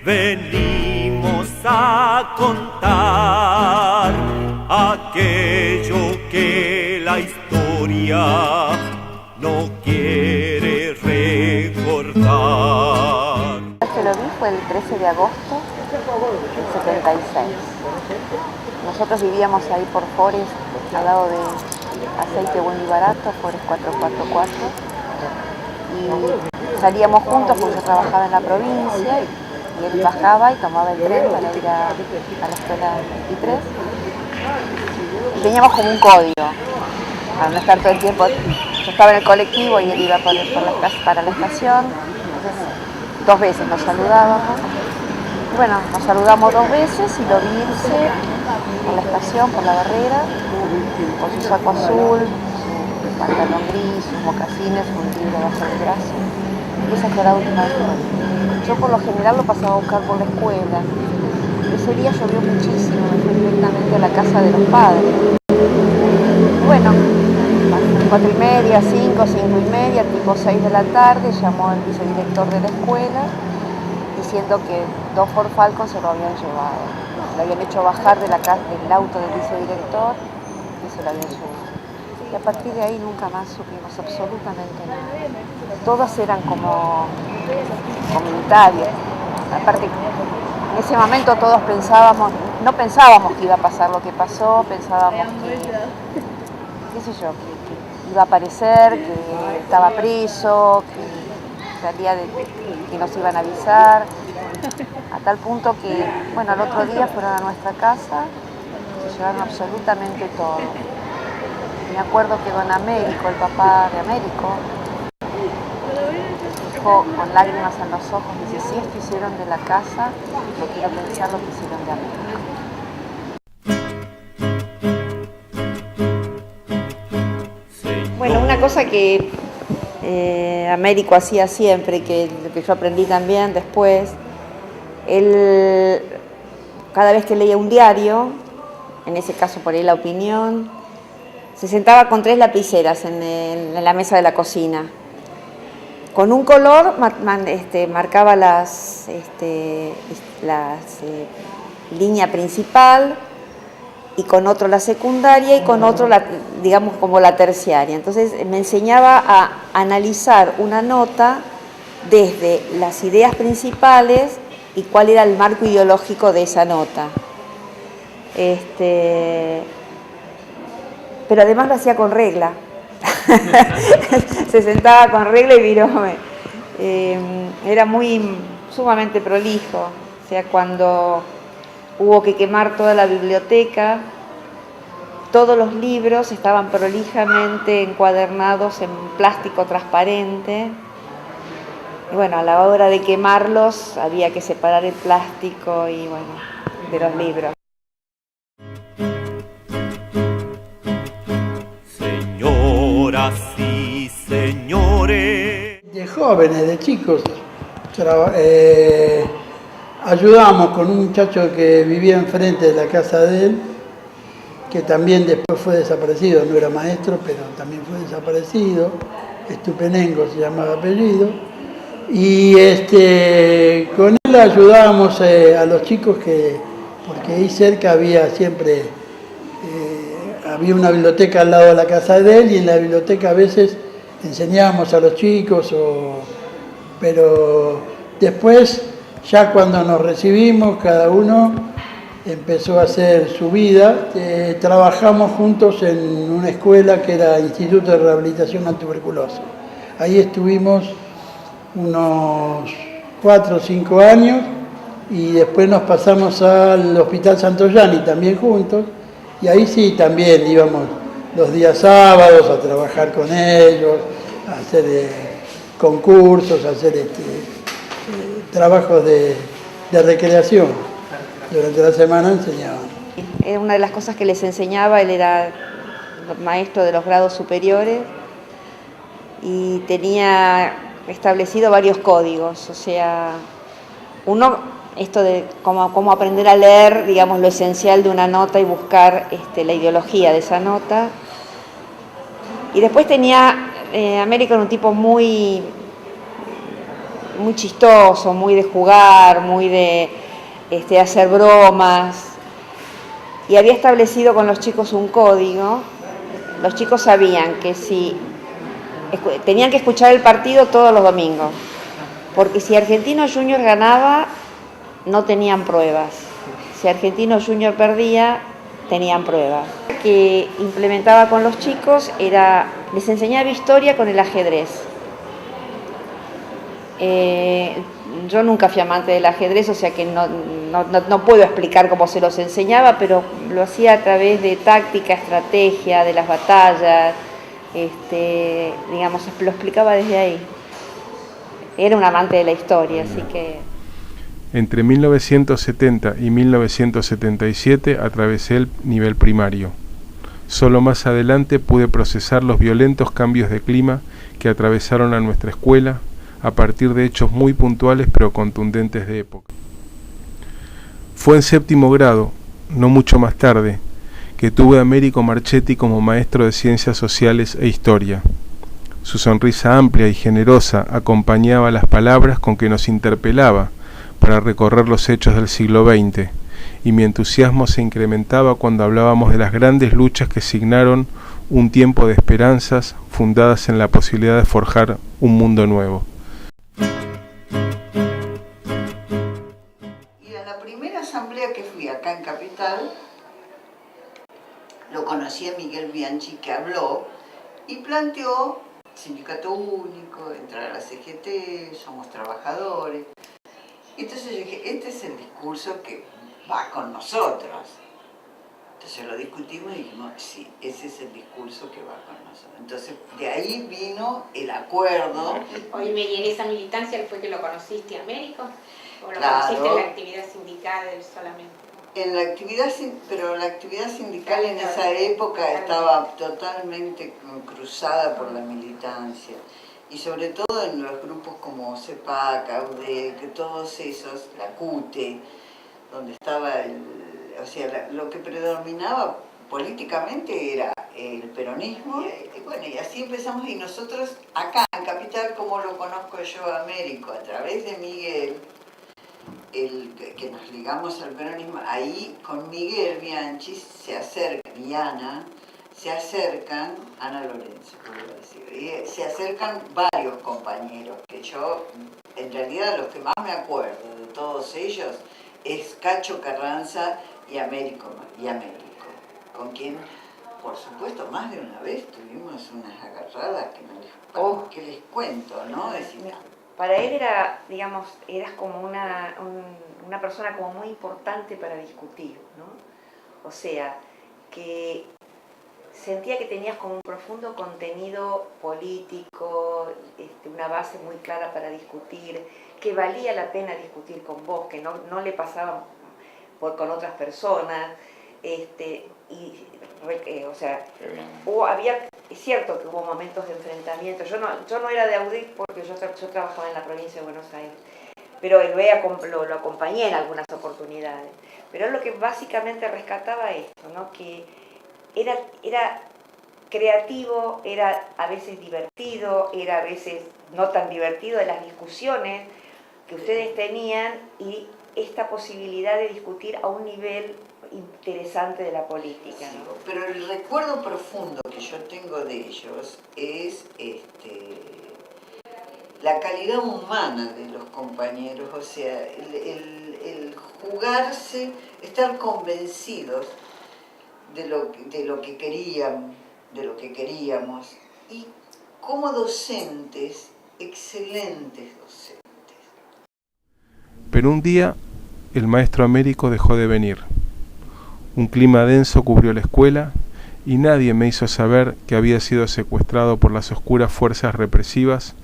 venimos a contar aquello que la historia no quiere recordar. Que lo vi fue el 13 de agosto del 76. Nosotros vivíamos ahí por Forest, al lado de Aceite Bueno y Barato, Forest 444. Y salíamos juntos porque yo trabajaba en la provincia y él bajaba y tomaba el tren para ir a la escuela 23. Y teníamos como un código para no estar todo el tiempo. Yo estaba en el colectivo y él iba para la estación. Entonces, 2 veces nos saludábamos. Y bueno, nos saludamos 2 veces y lo vi irse por la estación, por la barrera, con su saco azul, su pantalón gris, sus mocasines, un libro bajo el brazo. Y esa fue la última vez que lo vi. Yo por lo general lo pasaba a buscar por la escuela. Ese día llovió muchísimo, me fui directamente a la casa de los padres. Bueno, a las 4:30, 5, 5:30, tipo 6 de la tarde, llamó al vicedirector de la escuela diciendo que 2 Ford Falcon se lo habían llevado. Lo habían hecho bajar del auto del vicedirector y se lo habían llevado. Y a partir de ahí nunca más supimos absolutamente nada. Todas eran como comunitarias. Aparte, en ese momento todos no pensábamos que iba a pasar lo que pasó, pensábamos que, qué sé yo, que iba a aparecer, que estaba preso, que nos iban a avisar, a tal punto que, bueno, al otro día fueron a nuestra casa, se llevaron absolutamente todo. Me acuerdo que don Américo, el papá de Américo, dijo con lágrimas en los ojos, dice, si esto hicieron de la casa, no quiero pensar lo que hicieron de Américo. Bueno, una cosa que Américo hacía siempre, que yo aprendí también después, él, cada vez que leía un diario, en ese caso por ahí La Opinión, se sentaba con 3 lapiceras en la mesa de la cocina. Con un color marcaba la línea principal, y con otro la secundaria y con otro digamos como la terciaria. Entonces me enseñaba a analizar una nota desde las ideas principales y cuál era el marco ideológico de esa nota. Pero además lo hacía con regla. Se sentaba con regla y miróme. Era sumamente prolijo. O sea, cuando hubo que quemar toda la biblioteca, todos los libros estaban prolijamente encuadernados en plástico transparente. Y bueno, a la hora de quemarlos había que separar el plástico y bueno, de los libros. Señoras y señores, de jóvenes, de chicos, ayudamos con un muchacho que vivía enfrente de la casa de él, que también después fue desaparecido, no era maestro, pero también fue desaparecido, Estupenengo se llamaba apellido, y con él ayudábamos a los chicos porque ahí cerca había siempre, había una biblioteca al lado de la casa de él, y en la biblioteca a veces enseñábamos a los chicos, pero después, ya cuando nos recibimos, cada uno empezó a hacer su vida. Trabajamos juntos en una escuela que era Instituto de Rehabilitación a Tuberculosis. Ahí estuvimos unos 4 o 5 años y después nos pasamos al Hospital Santoyani también juntos, y ahí sí también íbamos los días sábados a trabajar con ellos, a hacer concursos, a hacer trabajos de recreación. Durante la semana enseñaban. Una de las cosas que les enseñaba, él era maestro de los grados superiores y tenía establecido varios códigos, o sea, uno, esto de cómo aprender a leer, digamos, lo esencial de una nota y buscar la ideología de esa nota. Y después tenía, Américo era un tipo muy muy chistoso, muy de jugar, muy de hacer bromas. Y había establecido con los chicos un código. Los chicos sabían que tenían que escuchar el partido todos los domingos, porque si Argentinos Juniors ganaba, no tenían pruebas. Si Argentinos Juniors perdía, tenían pruebas. Lo que implementaba con los chicos les enseñaba historia con el ajedrez. Yo nunca fui amante del ajedrez, o sea que no puedo explicar cómo se los enseñaba, pero lo hacía a través de táctica, estrategia, de las batallas, digamos, lo explicaba desde ahí. Era un amante de la historia, así que... Entre 1970 y 1977 atravesé el nivel primario. Solo más adelante pude procesar los violentos cambios de clima que atravesaron a nuestra escuela a partir de hechos muy puntuales pero contundentes de época. Fue en séptimo grado, no mucho más tarde, que tuve a Américo Marchetti como maestro de Ciencias Sociales e Historia. Su sonrisa amplia y generosa acompañaba las palabras con que nos interpelaba para recorrer los hechos del siglo XX, y mi entusiasmo se incrementaba cuando hablábamos de las grandes luchas que signaron un tiempo de esperanzas fundadas en la posibilidad de forjar un mundo nuevo. Y en la primera asamblea que fui acá en Capital, lo conocí a Miguel Bianchi, que habló y planteó sindicato único, entrar a la CGT, somos trabajadores. Entonces yo dije, este es el discurso que va con nosotros. Entonces lo discutimos y dijimos, sí, ese es el discurso que va con nosotros. Entonces de ahí vino el acuerdo. Oye, ¿y en esa militancia fue que lo conociste a Américo? ¿O lo Claro. conociste en la actividad sindical solamente? En la actividad, pero la actividad sindical en esa época estaba totalmente cruzada por la militancia. Y sobre todo en los grupos como CEPAC, AUDEC, todos esos, la CUTE, donde estaba lo que predominaba políticamente era el peronismo. Y bueno, y así empezamos, y nosotros acá en Capital, como lo conozco yo a Américo, a través de Miguel, que nos ligamos al peronismo, ahí con Miguel Bianchi se acerca, y Ana, Ana Lorenzo, puedo decir, y se acercan varios compañeros, que yo, en realidad, los que más me acuerdo de todos ellos es Cacho Carranza y Américo, con quien, por supuesto, más de una vez tuvimos unas agarradas que les cuento, ¿no? Para él eras como una persona como muy importante para discutir, ¿no? O sea, que sentía que tenías como un profundo contenido político, una base muy clara para discutir, que valía la pena discutir con vos, que no le pasaba con otras personas, es cierto que hubo momentos de enfrentamiento. Yo no era de AUDEC porque yo trabajaba en la provincia de Buenos Aires, pero lo acompañé en algunas oportunidades. Pero lo que básicamente rescataba esto, ¿no? Que era creativo, era a veces divertido, era a veces no tan divertido, de las discusiones que ustedes tenían y esta posibilidad de discutir a un nivel interesante de la política, ¿no? Pero el recuerdo profundo que yo tengo de ellos es la calidad humana de los compañeros, o sea, el jugarse, estar convencidos de lo que queríamos, y como docentes, excelentes docentes. Pero un día el maestro Américo dejó de venir. Un clima denso cubrió la escuela y nadie me hizo saber que había sido secuestrado por las oscuras fuerzas represivas,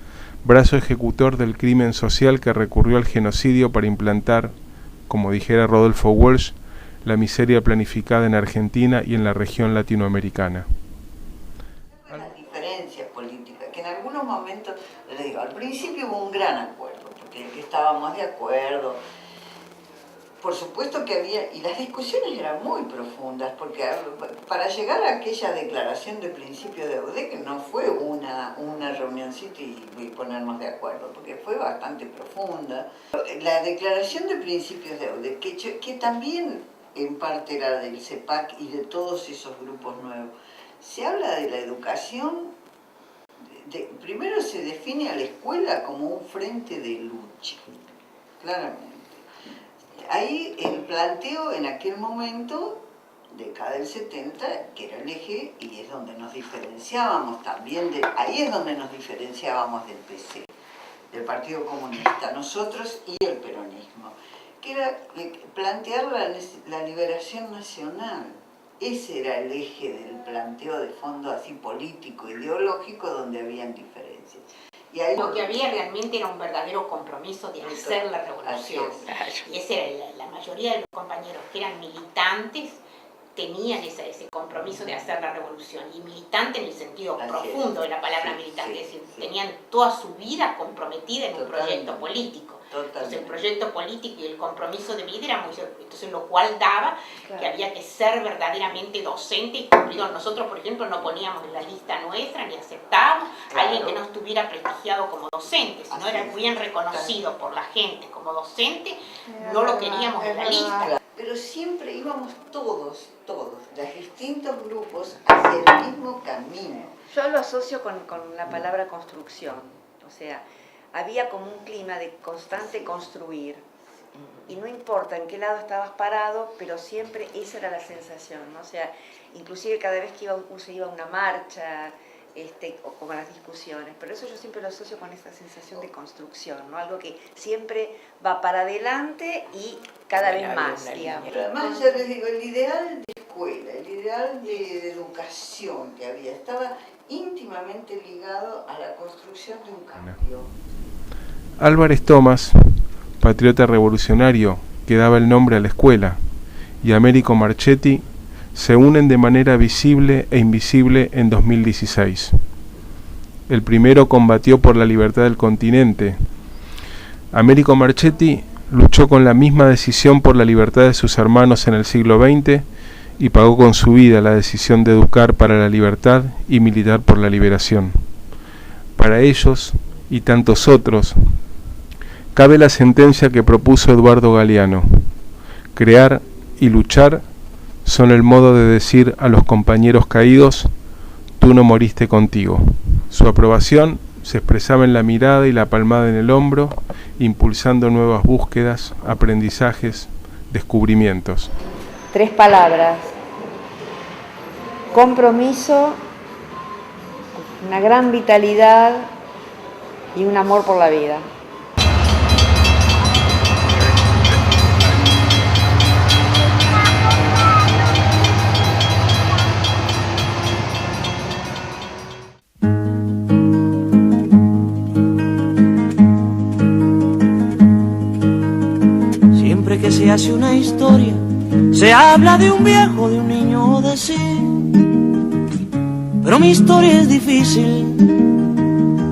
brazo ejecutor del crimen social que recurrió al genocidio para implantar, como dijera Rodolfo Walsh, la miseria planificada en Argentina y en la región latinoamericana. Las diferencias políticas, que en algunos momentos, les digo, al principio hubo un gran acuerdo, porque estábamos de acuerdo, por supuesto que había, y las discusiones eran muy profundas, porque para llegar a aquella declaración de principios de AUDEC, que no fue una reunioncita y ponernos de acuerdo, porque fue bastante profunda. La declaración de principios de AUDEC, que también en parte era del CEPAC y de todos esos grupos nuevos, se habla de la educación, primero se define a la escuela como un frente de lucha, claramente. Ahí el planteo en aquel momento, década del 70, que era el eje, y es donde nos diferenciábamos también, ahí es donde nos diferenciábamos del PC, del Partido Comunista, nosotros y el peronismo, que era plantear la liberación nacional. Ese era el eje del planteo de fondo así político, ideológico, donde habían diferencias. Y ahí lo que había realmente era un verdadero compromiso de hacer la revolución. Y ese era la mayoría de los compañeros que eran militantes tenían ese compromiso de hacer la revolución. Y militante en el sentido profundo de la palabra militante, es decir, tenían toda su vida comprometida en un proyecto político. Entonces el proyecto político y el compromiso de vida era muy... Entonces lo cual daba que había que ser verdaderamente docente y cumplidor. Nosotros, por ejemplo, no poníamos en la lista nuestra ni aceptábamos a alguien que no estuviera prestigiado como docente. Si no era bien reconocido por la gente como docente, no lo queríamos en la lista. Pero siempre íbamos todos, los distintos grupos, hacia el mismo camino. Yo lo asocio con la palabra construcción, o sea, había como un clima de constante construir, y no importa en qué lado estabas parado, pero siempre esa era la sensación, ¿no? O sea, inclusive cada vez que se iba a una marcha, o con las discusiones, pero eso yo siempre lo asocio con esa sensación de construcción, ¿no? Algo que siempre va para adelante y cada vez más, digamos. Pero además, yo les digo, el ideal de escuela, el ideal de educación que había, estaba íntimamente ligado a la construcción de un cambio. Álvarez Tomás, patriota revolucionario que daba el nombre a la escuela, y Américo Marchetti se unen de manera visible e invisible en 2016. El primero combatió por la libertad del continente. Américo Marchetti luchó con la misma decisión por la libertad de sus hermanos en el siglo XX y pagó con su vida la decisión de educar para la libertad y militar por la liberación. Para ellos y tantos otros, cabe la sentencia que propuso Eduardo Galeano: crear y luchar son el modo de decir a los compañeros caídos, tú no moriste contigo. Su aprobación se expresaba en la mirada y la palmada en el hombro, impulsando nuevas búsquedas, aprendizajes, descubrimientos. 3 palabras: compromiso, una gran vitalidad y un amor por la vida. Siempre que se hace una historia, se habla de un viejo, de un niño o de sí. Pero mi historia es difícil,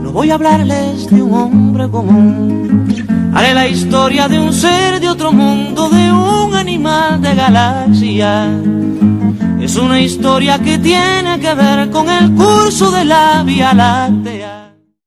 no voy a hablarles de un hombre común. Haré la historia de un ser de otro mundo, de un animal de galaxia. Es una historia que tiene que ver con el curso de la Vía Láctea.